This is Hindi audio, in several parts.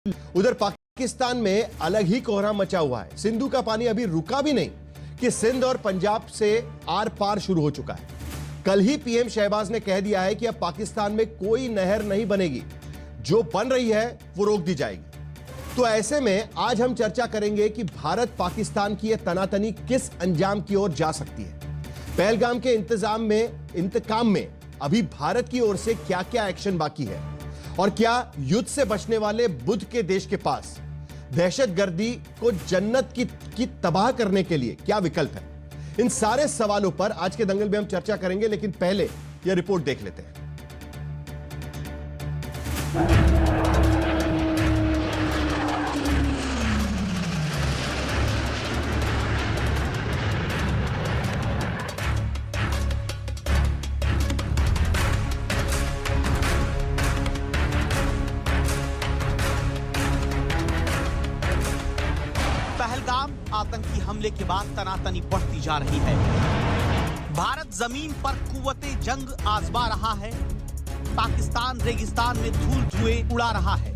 उधर पाकिस्तान में अलग ही कोहराम मचा हुआ है। सिंधु का पानी अभी रुका भी नहीं कि सिंध और पंजाब से आर पार शुरू हो चुका है। कल ही पीएम शहबाज ने कह दिया है कि अब पाकिस्तान में कोई नहर नहीं बनेगी, जो बन रही है वो रोक दी जाएगी। तो ऐसे में आज हम चर्चा करेंगे कि भारत पाकिस्तान की यह तनातनी किस अंजाम की ओर जा सकती है। पहलगाम के इंतकाम में अभी भारत की ओर से क्या क्या एक्शन बाकी है और क्या युद्ध से बचने वाले बुद्ध के देश के पास दहशतगर्दी को जन्नत की तबाह करने के लिए क्या विकल्प है। इन सारे सवालों पर आज के दंगल में हम चर्चा करेंगे, लेकिन पहले यह रिपोर्ट देख लेते हैं। पहलगाम आतंकी हमले के बाद तनातनी बढ़ती जा रही है। भारत जमीन पर कुव्वते जंग आजमा रहा है। पाकिस्तान रेगिस्तान में धूल धुएं उड़ा रहा है।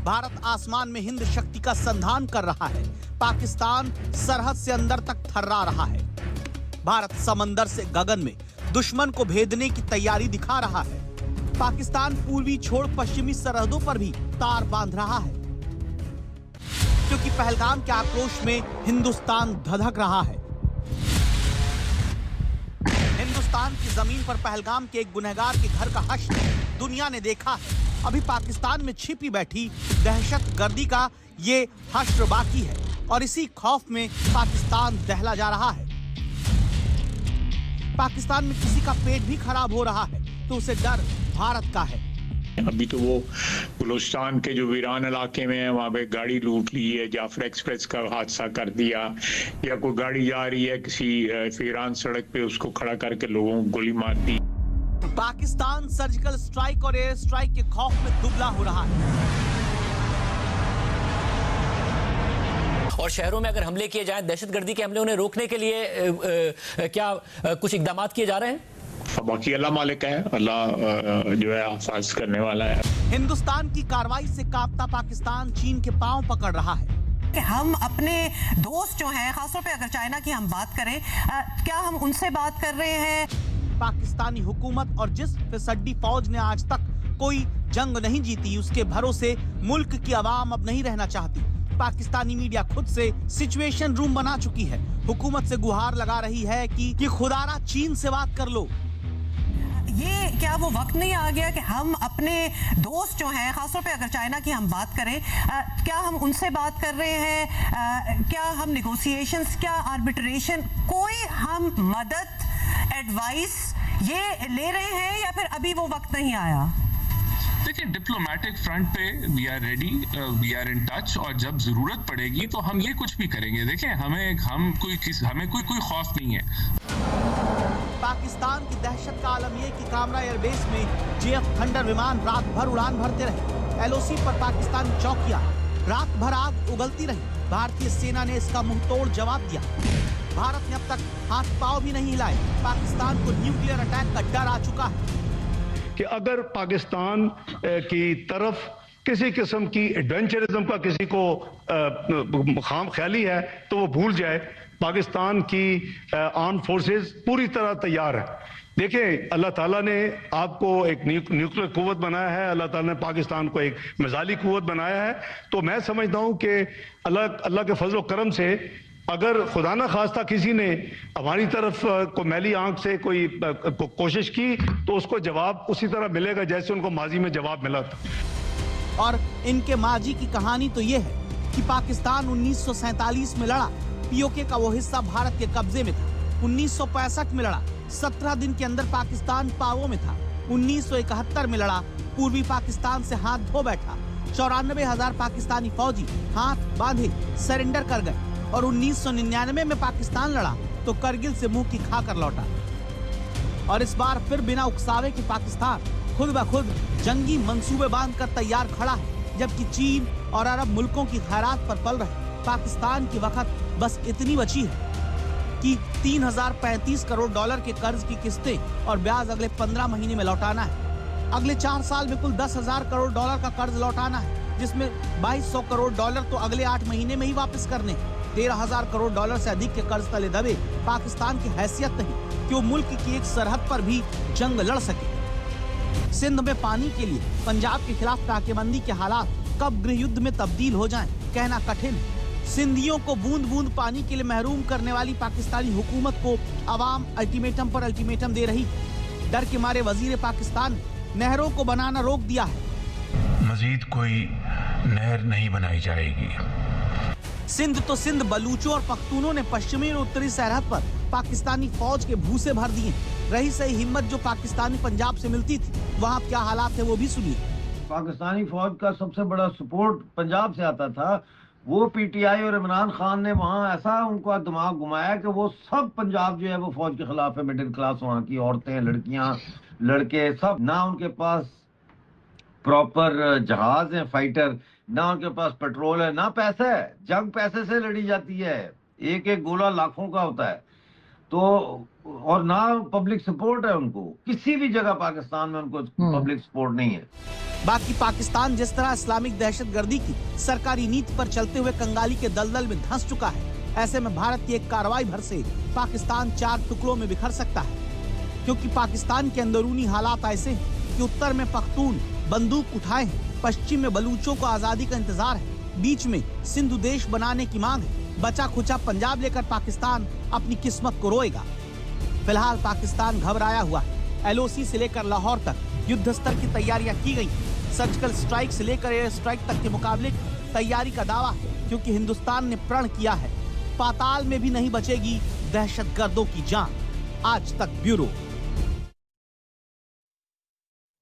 भारत आसमान में हिंद शक्ति का संधान कर रहा है। पाकिस्तान सरहद से अंदर तक थर्रा रहा है। भारत समंदर से गगन में दुश्मन को भेदने की तैयारी दिखा रहा है। पाकिस्तान पूर्वी छोड़ पश्चिमी सरहदों पर भी तार बांध रहा है, क्योंकि पहलगाम के आक्रोश में हिंदुस्तान धधक रहा है। हिंदुस्तान की जमीन पर पहलगाम के एक गुनहगार के घर का हश्र दुनिया ने देखा है। अभी पाकिस्तान में छिपी बैठी दहशतगर्दी का ये हश्र बाकी है और इसी खौफ में पाकिस्तान दहला जा रहा है। पाकिस्तान में किसी का पेट भी खराब हो रहा है तो उसे डर भारत का है। अभी तो वो बलूचिस्तान के जो वीरान इलाके में है वहाँ पे गाड़ी लूट ली है, जाफर एक्सप्रेस का हादसा कर दिया, या कोई गाड़ी जा रही है किसी वीरान सड़क पे उसको खड़ा करके लोगों को गोली मार दी। पाकिस्तान सर्जिकल स्ट्राइक और एयर स्ट्राइक के खौफ में दुबला हो रहा है। और शहरों में अगर हमले किए जाएं, दहशतगर्दी के हमले उन्हें रोकने के लिए क्या कुछ इकदाम किए जा रहे हैं? बाकी अल्लाह मालिक है, अल्लाह जो है हिफाजत करने वाला है। हिंदुस्तान की कार्रवाई से कांपता पाकिस्तान चीन के पांव पकड़ रहा है कि हम अपने दोस्त जो हैं, खासतौर पे अगर चाइना की हम बात करें, क्या हम उनसे बात कर रहे हैं? पाकिस्तानी हुकूमत और जिस फिसड्डी फौज ने आज तक कोई जंग नहीं जीती, उसके भरोसे मुल्क की आवाम अब नहीं रहना चाहती। पाकिस्तानी मीडिया खुद से सिचुएशन रूम बना चुकी है। हुकूमत से गुहार लगा रही है कि खुदारा चीन से बात कर लो। ये क्या वो वक्त नहीं आ गया कि हम अपने दोस्त जो हैं, खासतौर पे अगर चाइना की हम बात करें, क्या हम उनसे बात कर रहे हैं? क्या हम नेगोशिएशंस, क्या आर्बिट्रेशन, कोई हम मदद, एडवाइस ये ले रहे हैं या फिर अभी वो वक्त नहीं आया? देखिए, डिप्लोमेटिक फ्रंट पे we are ready, we are in touch, और जब जरूरत पड़ेगी तो हम ये कुछ भी करेंगे। देखिए, हमें कोई खौफ नहीं है। पाकिस्तान की दहशत का आलम यह कि कामरा एयरबेस में जेएफ थंडर विमान रात भर उड़ान भरते रहे। एलओसी पर पाकिस्तानी चौकियां रात भर आग उगलती रही। भारतीय सेना ने इसका मुंहतोड़ जवाब दिया। भारत ने अब तक हाथ पांव भी नहीं हिलाए। पाकिस्तान को न्यूक्लियर अटैक का डर आ चुका है कि अगर पाकिस्तान की तरफ किसी किस्म की एडवेंचरिज्म का किसी को खाम ख्याली है तो वो भूल जाए। पाकिस्तान की आर्म फोर्सेस पूरी तरह तैयार है। देखिए, अल्लाह ताला ने आपको एक न्यूक्लियर कुव्वत बनाया है, अल्लाह ताला ने पाकिस्तान को एक मिसाइली कुव्वत बनाया है। तो मैं समझता हूं कि अल्लाह के फजल करम से अगर खुदा न खास्ता किसी ने हमारी तरफ को मैली आंख से कोई कोशिश की तो उसको जवाब उसी तरह मिलेगा जैसे उनको माजी में जवाब मिला था। और इनके माजी की कहानी तो ये है कि पाकिस्तान 1947 में लड़ा। पीओके का वो हिस्सा भारत के कब्जे में था। 1965 में लड़ा, 17 दिन के अंदर पाकिस्तान पावों में था। 1971 में लड़ा, पूर्वी पाकिस्तान से हाथ धो बैठा। 94,000 पाकिस्तानी फौजी हाथ बांधे सरेंडर कर गए। और 1999 में पाकिस्तान लड़ा तो करगिल से मुंह की खाकर लौटा। और इस बार फिर बिना उकसावे के पाकिस्तान खुद ब खुद जंगी मंसूबे बांधकर तैयार खड़ा है, जबकि चीन और अरब मुल्कों की खैरात पर पल रहे। पाकिस्तान की वक्त बस इतनी बची है कि 3035 करोड़ डॉलर के कर्ज की किस्तें और ब्याज अगले 15 महीने में लौटाना है। अगले 4 साल में कुल 10,000 करोड़ डॉलर का कर्ज लौटाना है। जिसमें 2200 करोड़ डॉलर तो अगले 8 महीने में ही वापस करने हैं। 13,000 करोड़ डॉलर से अधिक के कर्ज तले दबे पाकिस्तान की हैसियत नहीं कि वो मुल्क की एक सरहद पर भी जंग लड़ सके। सिंध में पानी के लिए पंजाब के खिलाफ नाकेबंदी के हालात कब गृह युद्ध में तब्दील हो जाएं, कहना कठिन है। सिंधियों को बूंद बूंद पानी के लिए महरूम करने वाली पाकिस्तानी हुकूमत को अवाम अल्टीमेटम पर अल्टीमेटम दे रही। डर के मारे वजीर पाकिस्तान ने नहरों को बनाना रोक दिया है। मजीद कोई नहर नहीं बनाई जाएगी। सिंध तो सिंध, बलूचों और पख्तूनों ने पश्चिमी और उत्तरी सरहद पर पाकिस्तानी फौज के भूसे भर दिए। रही सही हिम्मत जो पाकिस्तानी पंजाब से मिलती थी, वहाँ क्या हालात है वो भी सुनिए। पाकिस्तानी फौज का सबसे बड़ा सपोर्ट पंजाब से आता था। वो पीटीआई और इमरान खान ने वहाँ ऐसा उनका दिमाग घुमाया कि वो सब पंजाब जो है वो फौज के खिलाफ है। मिडिल क्लास वहाँ की औरतें, लड़कियां, लड़के सब, ना उनके पास प्रॉपर जहाज है फाइटर, ना उनके पास पेट्रोल है, ना पैसा है। जंग पैसे से लड़ी जाती है, एक एक गोला लाखों का होता है। तो और ना पब्लिक सपोर्ट है उनको, किसी भी जगह पाकिस्तान में उनको पब्लिक सपोर्ट नहीं है। बाकी पाकिस्तान जिस तरह इस्लामिक दहशतगर्दी की सरकारी नीति पर चलते हुए कंगाली के दलदल में धंस चुका है, ऐसे में भारत की एक कार्रवाई भर से पाकिस्तान 4 टुकड़ों में बिखर सकता है। क्योंकि पाकिस्तान के अंदरूनी हालात ऐसे हैं कि उत्तर में पख्तून बंदूक उठाए हैं, पश्चिम में बलूचों को आजादी का इंतजार है, बीच में सिंधु देश बनाने की मांग है। बचा खुचा पंजाब लेकर पाकिस्तान अपनी किस्मत को रोएगा। फिलहाल पाकिस्तान घबराया हुआ है। एलओसी से लेकर लाहौर तक युद्ध स्तर की तैयारियां की गई। सर्जिकल स्ट्राइक से लेकर एयर स्ट्राइक तक के मुकाबले की तैयारी का दावा है, क्योंकि हिंदुस्तान ने प्रण किया है, पाताल में भी नहीं बचेगी दहशतगर्दों की जान। आज तक ब्यूरो।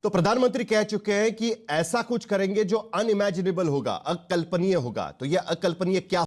तो प्रधानमंत्री कह चुके हैं कि ऐसा कुछ करेंगे जो अनइमेजिनेबल होगा, अकल्पनीय होगा। तो यह अकल्पनीय क्या